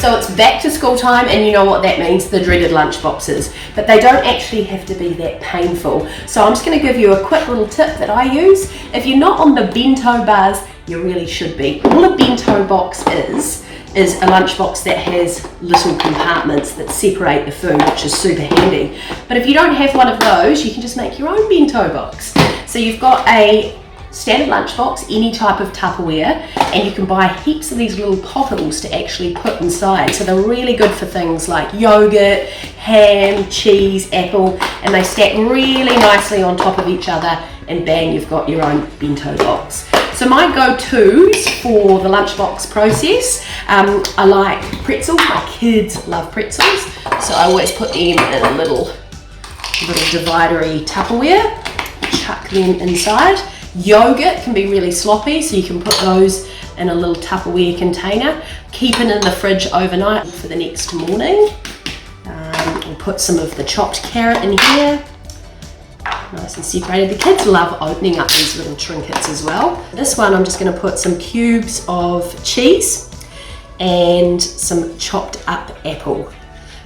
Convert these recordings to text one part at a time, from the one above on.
So it's back to school time, and you know what that means, the dreaded lunch boxes. But they don't actually have to be that painful. So I'm just going to give you a quick little tip that I use. If you're not on the bento bars, you really should be. All a bento box is a lunchbox that has little compartments that separate the food, which is super handy. But if you don't have one of those, you can just make your own bento box. So you've got a standard lunchbox, any type of Tupperware, and you can buy heaps of these little bottles to actually put inside. So they're really good for things like yogurt, ham, cheese, apple, and they stack really nicely on top of each other, and bang, you've got your own bento box. So my go-tos for the lunchbox process, I like pretzels. My kids love pretzels, so I always put them in a little dividery Tupperware, chuck them inside. Yogurt can be really sloppy, so you can put those in a little Tupperware container. Keep it in the fridge overnight for the next morning. We'll put some of the chopped carrot in here. Nice and separated. The kids love opening up these little trinkets as well. This one I'm just going to put some cubes of cheese and some chopped up apple,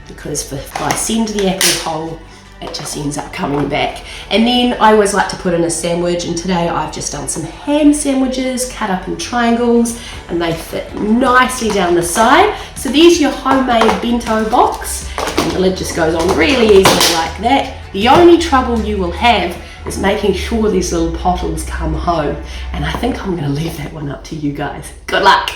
because if I send the apple whole, it just ends up coming back. And then I always like to put in a sandwich, and today I've just done some ham sandwiches cut up in triangles, and they fit nicely down the side. So there's your homemade bento box, and the lid just goes on really easily like that. The only trouble you will have is making sure these little bottles come home, and I think I'm going to leave that one up to you guys. Good luck!